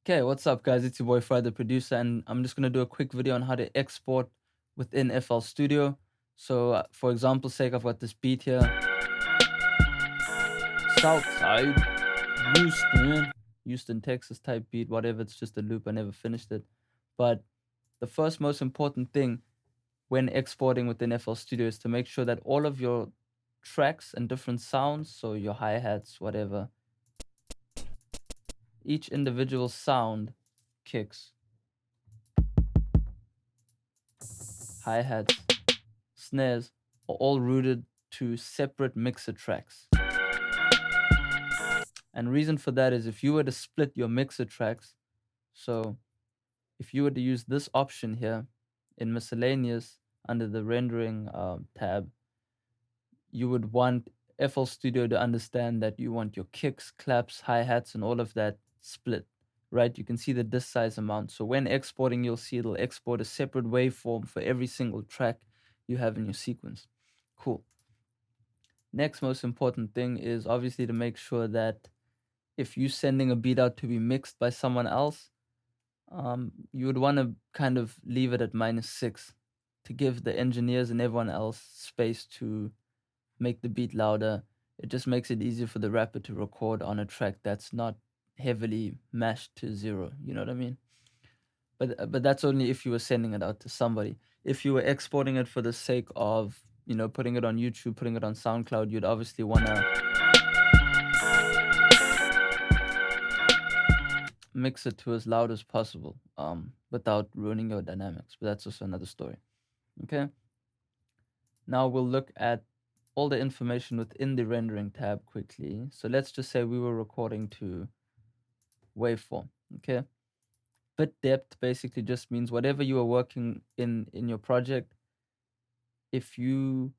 Okay, what's up, guys? It's your boy Fry, the producer, and I'm just gonna do a quick video on how to export within FL Studio. So, for example's sake, I've got this beat here, Southside, Houston, Texas type beat, whatever. It's just a loop. I never finished it. But the first most important thing when exporting within FL Studio is to make sure that all of your tracks and different sounds, so your hi-hats, whatever, each individual sound, kicks, hi-hats, snares, are all routed to separate mixer tracks. And reason for that is if you were to split your mixer tracks, so if you were to use this option here in Miscellaneous under the rendering tab, you would want FL Studio to understand that you want your kicks, claps, hi-hats, and all of that split, right? You can see the disk size amount. So when exporting, you'll see it'll export a separate waveform for every single track you have in your sequence. Cool. Next most important thing is obviously to make sure that if you're sending a beat out to be mixed by someone else, you would want to kind of leave it at -6 to give the engineers and everyone else space to make the beat louder. It just makes it easier for the rapper to record on a track that's not heavily mashed to 0. You know what I mean? But that's only if you were sending it out to somebody. If you were exporting it for the sake of, putting it on YouTube, putting it on SoundCloud, you'd obviously want to mix it to as loud as possible, without ruining your dynamics. But that's also another story. Okay. Now we'll look at all the information within the rendering tab quickly. So let's just say we were recording to waveform. Okay. Bit depth basically just means whatever you are working in your project, if you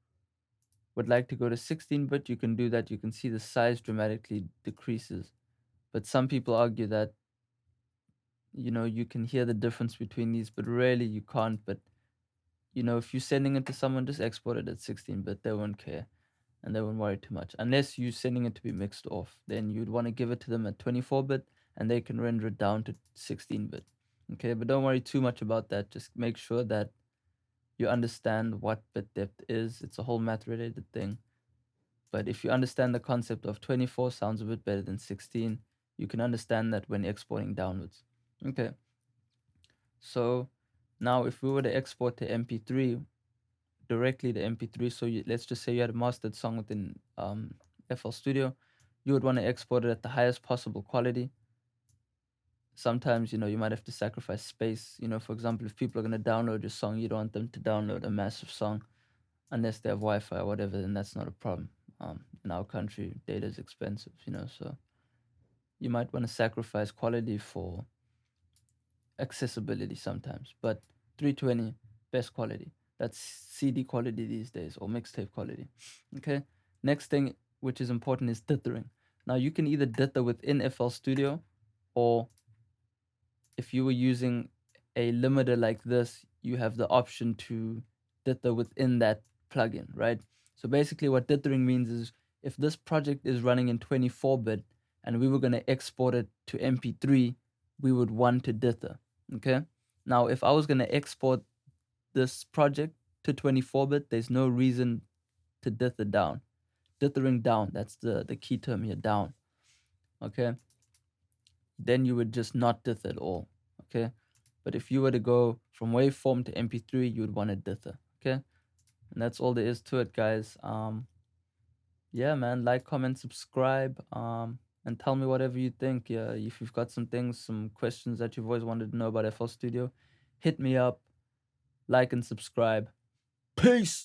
would like to go to 16-bit, you can do that. You can see the size dramatically decreases. But some people argue that, you can hear the difference between these, but really you can't. But, if you're sending it to someone, just export it at 16-bit. They won't care and they won't worry too much. Unless you're sending it to be mixed off, then you'd want to give it to them at 24-bit and they can render it down to 16-bit. Okay, but don't worry too much about that. Just make sure that you understand what bit depth is. It's a whole math related thing. But if you understand the concept of 24 sounds a bit better than 16, you can understand that when exporting downwards. Okay. So now if we were to export to MP3, directly to MP3, so let's just say you had a mastered song within FL Studio, you would want to export it at the highest possible quality. Sometimes, you might have to sacrifice space. For example, if people are going to download your song, you don't want them to download a massive song unless they have Wi-Fi or whatever, then that's not a problem. In our country, data is expensive, so you might want to sacrifice quality for accessibility sometimes. But 320, best quality. That's CD quality these days, or mixtape quality. Okay. Next thing, which is important, is dithering. Now you can either dither within FL Studio, or if you were using a limiter like this, you have the option to dither within that plugin, right? So basically what dithering means is if this project is running in 24-bit and we were going to export it to MP3, we would want to dither, okay? Now, if I was going to export this project to 24-bit, there's no reason to dither down. Dithering down, that's the key term here, down, okay? Then you would just not dither at all, okay? But if you were to go from waveform to MP3, you would want to dither, okay? And that's all there is to it, guys. Yeah, man, like, comment, subscribe, and tell me whatever you think. Yeah, if you've got some things, some questions that you've always wanted to know about FL Studio, hit me up, like and subscribe. Peace.